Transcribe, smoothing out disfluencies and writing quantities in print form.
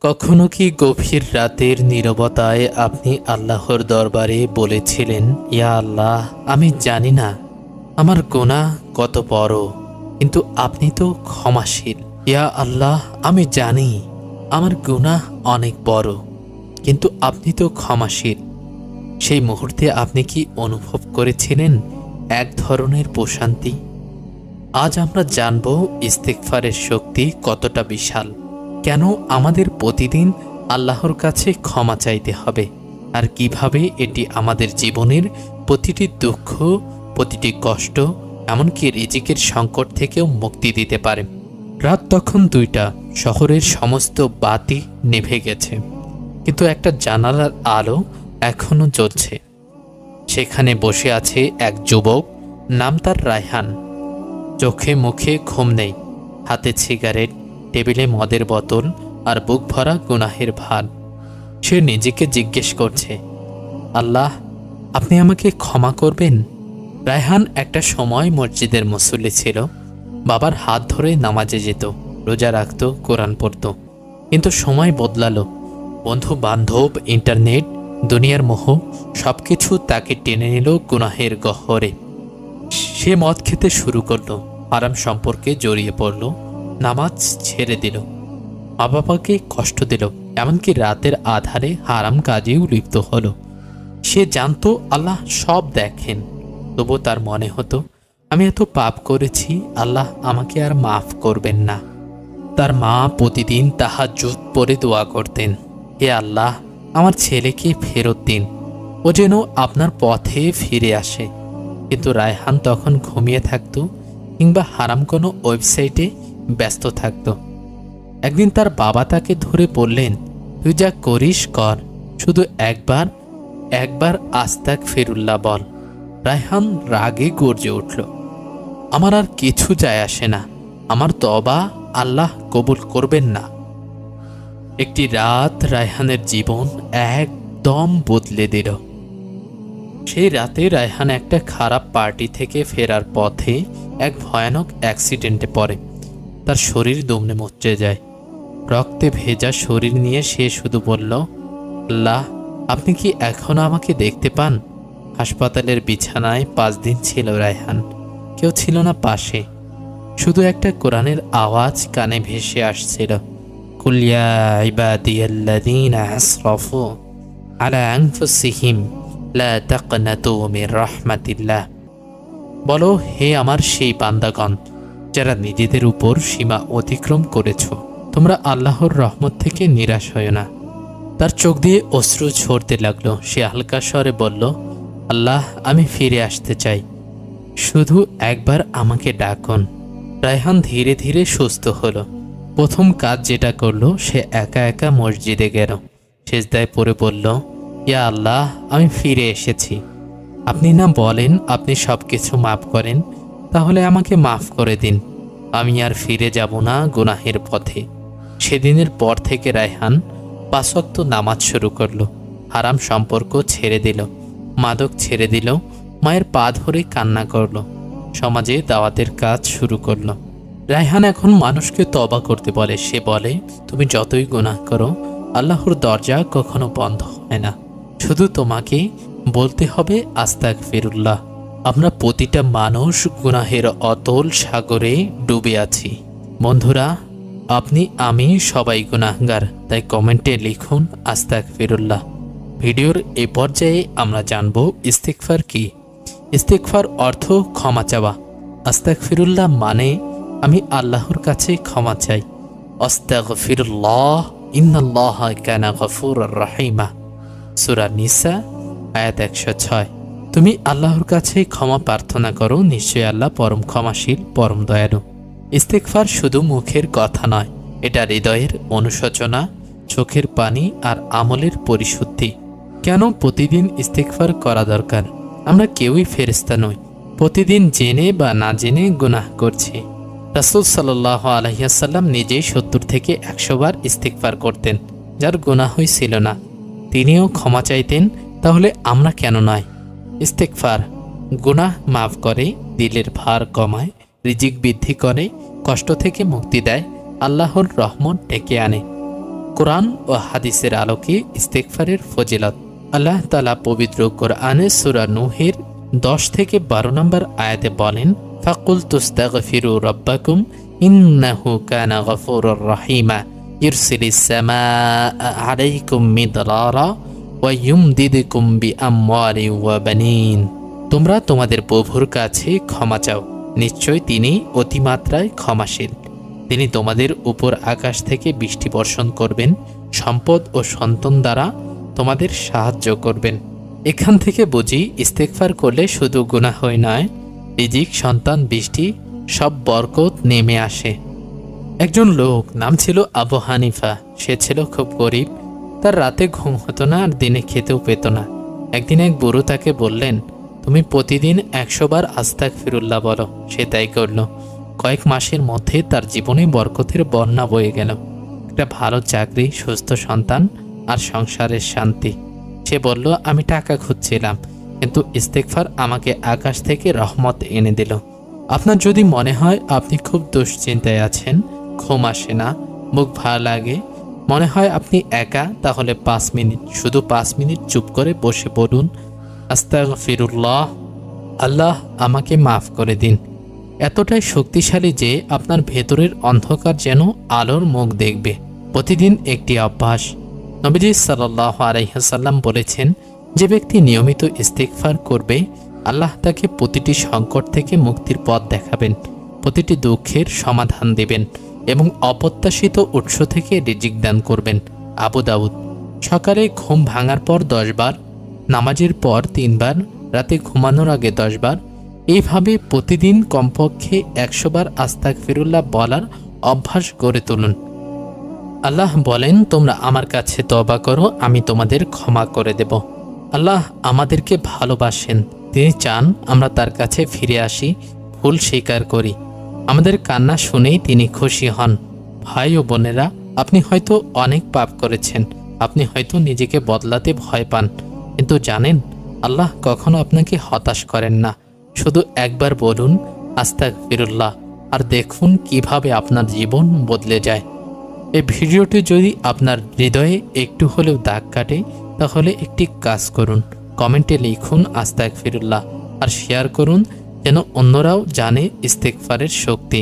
কখনো কি গভীর রাতের নীরবতায় আপনি আল্লাহর দরবারে বলেছিলেন, ইয়া আল্লাহ, আমি জানি না আমার গুনাহ কত বড়, কিন্তু আপনি তো ক্ষমাশীল। ইয়া আল্লাহ, আমি জানি আমার গুনাহ অনেক বড়, কিন্তু আপনি তো ক্ষমাশীল। সেই মুহূর্তে আপনি কি অনুভব করেছিলেন এক ধরনের প্রশান্তি? আজ আমরা জানব ইস্তিগফারের শক্তি কতটা বিশাল, কেন আমাদের প্রতিদিন আল্লাহর কাছে ক্ষমা চাইতে হবে, আর কিভাবে এটি আমাদের জীবনের প্রতিটি দুঃখ, প্রতিটি কষ্ট, এমনকি রিজিকের সংকট থেকেও মুক্তি দিতে পারে। রাত তখন 2টা, শহরের সমস্ত বাতি নিভে গেছে, কিন্তু একটা জানালার আলো এখনো জ্বলছে। সেখানে বসে আছে এক যুবক, নাম তার রায়হান। চোখে মুখে ঘুম নেই, হাতে সিগারেট, টেবিলে মদের বোতল, আর বুক ভরা গুনাহের ভার। সে নিজেকে জিজ্ঞেস করছে, আল্লাহ, আপনি আমাকে ক্ষমা করবেন? রায়হান একটা সময় মসজিদের মুসল্লি ছিল, বাবার হাত ধরে নামাজে যেত, রোজা রাখত, কোরআন পড়ত। কিন্তু সময় বদলালো। বন্ধু বান্ধব, ইন্টারনেট, দুনিয়ার মোহ সবকিছু তাকে টেনে নিল গুনাহের গহ্বরে। সে মদ খেতে শুরু করলো, হারাম সম্পর্কে জড়িয়ে পড়ল, নামাজ ছেড়ে দিল, মা বাবাকে কষ্ট দিল, এমনকি রাতের আধারে হারাম কাজেও লিপ্ত হলো। সে জানতো আল্লাহ সব দেখেন, তবু তার মনে হতো, আমি এত পাপ করেছি, আল্লাহ আমাকে আর মাফ করবেন না। তার মা প্রতিদিন তাহাজ্জুদ পড়ে দোয়া করতেন, হে আল্লাহ, আমার ছেলেকে ফেরত দিন, ও যেন আপনার পথে ফিরে আসে। কিন্তু রায়হান তখন ঘুমিয়ে থাকত, কিংবা হারাম কোনো ওয়েবসাইটে ব্যস্ত থাকত। একদিন তার বাবা তাকে ধরে বললেন, তুই যা করিস কর, শুধু একবার আস্তাগফিরুল্লাহ বল। রায়হান রাগে গর্জে উঠল, আমার আর কিছু যায় আসে না, আমার তওবা আল্লাহ কবুল করবেন না। একটি রাত রায়হানের জীবন একদম বদলে দিল। সেই রাতে রায়হান একটা খারাপ পার্টি থেকে ফেরার পথে এক ভয়ানক অ্যাক্সিডেন্টে পড়ে। তার শরীর দুমড়ে মুচড়ে যায়। রক্তে ভেজা শরীর নিয়ে সে শুধু বলল, আল্লাহ, আপনি কি এখনো আমাকে দেখতে পান? হাসপাতালের বিছানায় 5 দিন ছিল রায়হান। কেউ ছিল না পাশে, শুধু একটা কোরআনের আওয়াজ কানে ভেসে আসছিল, কুল ইয়া ইবাদিয়াল্লাযীনা আসরাফু আলা আনফুসিহিম লা তাকনাতু মির রাহমাতিল্লাহ। বলো, হে আমার সেই বান্দাগণ যারা নিজেদের উপর সীমা অতিক্রম করেছ, তোমরা আল্লাহর রহমত থেকে নিরাশ হয় না। তার চোখ দিয়ে অশ্রু ঝরতে লাগলো। সে হালকা স্বরে বলল, আল্লাহ, আমি ফিরে আসতে চাই, শুধু একবার আমাকে ডাকুন। রায়হান ধীরে ধীরে সুস্থ হলো। প্রথম কাজ যেটা করলো, সে একা একা মসজিদে গেল, সিজদায় পড়ে বলল, ইয়া আল্লাহ, আমি ফিরে এসেছি। আপনি না বলেন আপনি সব কিছু মাফ করেন, তাহলে আমাকে মাফ করে দিন। আমি আর ফিরে যাব না গুনাহের পথে। সেদিনের পর থেকে রায়হান 5 ওয়াক্ত নামাজ শুরু করলো, হারাম সম্পর্ক ছেড়ে দিল, মাদক ছেড়ে দিল, মায়ের পা ধরে কান্না করল, সমাজে দাওয়াতের কাজ শুরু করলো। রায়হান এখন মানুষকে তওবা করতে বলে। সে বলে, তুমি যতই গুনাহ করো, আল্লাহর দরজা কখনো বন্ধ হয় না, শুধু তোমাকে বলতে হবে আস্তাগফিরুল্লাহ। আমরা প্রতিটা মানুষ গুনাহের অতল সাগরে ডুবে আছি। বন্ধুরা, আপনি আমি সবাই গুনাহগার, তাই কমেন্টে লিখুন আস্তাগফিরুল্লাহ। ভিডিওর এই পর্যায়ে আমরা জানব ইস্তিগফার কি। ইস্তিগফার অর্থ ক্ষমা চাওয়া। আস্তাগফিরুল্লাহ মানে আমি আল্লাহর কাছে ক্ষমা চাই। আস্তাগফিরুল্লাহ, ইন্নাল্লাহা কানা গফুরুর রাহিমা। সূরা নিসা আয়াত 106। তুমি আল্লাহর কাছে ক্ষমা প্রার্থনা করো, নিশ্চয়ই আল্লাহ পরম ক্ষমাশীল, পরম দয়ালু। ইস্তিগফার শুধু মুখের কথা নয়, এটা হৃদয়ের অনুশোচনা, চোখের পানি আর আমলের পরিশুদ্ধি। কেন প্রতিদিন ইস্তিগফার করা দরকার? আমরা কেউই ফেরেশতা নই, প্রতিদিন জেনে বা না জেনে গুনাহ করছি। রাসূল সাল্লাল্লাহু আলাইহি ওয়াসাল্লাম নিজেই 70 থেকে 100 বার ইস্তিগফার করতেন। যার গুনাহই ছিল না, তিনিও ক্ষমা চাইতেন, তাহলে আমরা কেন নয়? ইস্তিগফার গুনাহ মাফ করে, দিলের ভার কমায়, রিজিক বৃদ্ধি করে, কষ্ট থেকে মুক্তি দেয়, আল্লাহর রহমত ডেকে আনে। কোরআন ও হাদিসের আলোকে ইস্তেগফারের ফজিলত। আল্লাহ তাআলা পবিত্র কোরআনে সূরা নূহের 10 থেকে 12 নম্বর আয়াতে বলেন, ফাকুলতু ইস্তাগফিরু রাব্বাকুম ইন্নাহু কানা গফুরুর রহিমা ইরসিলিস সামাআ আলাইকুম মিদরারা ওয়া ইউমদিদকুম বিআমওয়ালিন ওয়া বানিন। তোমরা তোমাদের প্রভুর কাছে ক্ষমা চাও, নিশ্চয় তিনি অতিমাত্রায় ক্ষমাশীল। তিনি তোমাদের উপর আকাশ থেকে বৃষ্টি বর্ষণ করবেন, সম্পদ ও সন্তান দ্বারা তোমাদের সাহায্য করবেন। এখান থেকে বুঝি ইস্তেগফার করলে শুধু গুনাহ হয় নয়, রিজিক, সন্তান, বৃষ্টি সব বরকত নেমে আসে। একজন লোক, নাম ছিল আবু হানিফা। সে ছিল খুব গরিব। তার রাতে ঘুম হতো না আর দিনে খেতেও পেত না। একদিন এক বুড়ো তাকে বললেন, তুমি প্রতিদিন 100 বার আস্তাগফিরুল্লাহ বলো। সে তাই করল। কয়েক মাসের মধ্যে তার জীবনে বরকতের বন্যা বয়ে গেল। একটা ভালো চাকরি, সুস্থ সন্তান আর সংসারের শান্তি। সে বলল, আমি টাকা খুঁজছিলাম, কিন্তু ইস্তেগফার আমাকে আকাশ থেকে রহমত এনে দিল। আপনার যদি মনে হয় আপনি খুব দুশ্চিন্তায় আছেন, ঘুম আসে না, মুখ ভার লাগে, মনে হয় আপনি একা, তাহলে 5 মিনিট, শুধু 5 মিনিট চুপ করে বসে বলুন, আস্তাগফিরুল্লাহ, আল্লাহ আমাকে মাফ করে দিন। এতটাই শক্তিশালী যে আপনার ভেতরের অন্ধকার যেন আলোর মুখ দেখবে। প্রতিদিন একটি অভ্যাস। নবীজি সাল্লাল্লাহু আলাইহি ওয়াসাল্লাম বলেছেন, যে ব্যক্তি নিয়মিত ইস্তেগফার করবে, আল্লাহ তাকে প্রতিটি সংকট থেকে মুক্তির পথ দেখাবেন, প্রতিটি দুঃখের সমাধান দেবেন এবং অপ্রত্যাশিত উৎস থেকে রিজিক দান করবেন। আবু দাউদ। সকালে ঘুম ভাঙার পর 10 বার, নামাজের পর 3 বার, রাতে ঘুমানোর আগে 10 বার, এইভাবে প্রতিদিন কমপক্ষে 100 বার আস্তাগফিরুল্লাহ বলার অভ্যাস গড়ে তুলুন। আল্লাহ বলেন, তোমরা আমার কাছে তওবা করো, আমি তোমাদের ক্ষমা করে দেব। আল্লাহ আমাদেরকে ভালোবাসেন। তিনি চান আমরা তার কাছে ফিরে আসি, ভুল স্বীকার করি। আমাদের কান্না শুনেই তিনি খুশি হন। ভাই ও বোনেরা, আপনি হয়তো অনেক পাপ করেছেন, আপনি হয়তো নিজেকে বদলাতে ভয় পান, কিন্তু জানেন আল্লাহ কখনো আপনাকে হতাশ করেন না। শুধু একবার বলুন আস্তাগফিরুল্লাহ, আর দেখুন কিভাবে আপনার জীবন বদলে যায়। এই ভিডিওটি যদি আপনার হৃদয়ে একটু হলেও দাগ কাটে, তাহলে একটি কাজ করুন, কমেন্টে লিখুন আস্তাগফিরুল্লাহ আর শেয়ার করুন, যেন অন্যরাও জানে ইস্তেগফারের শক্তি।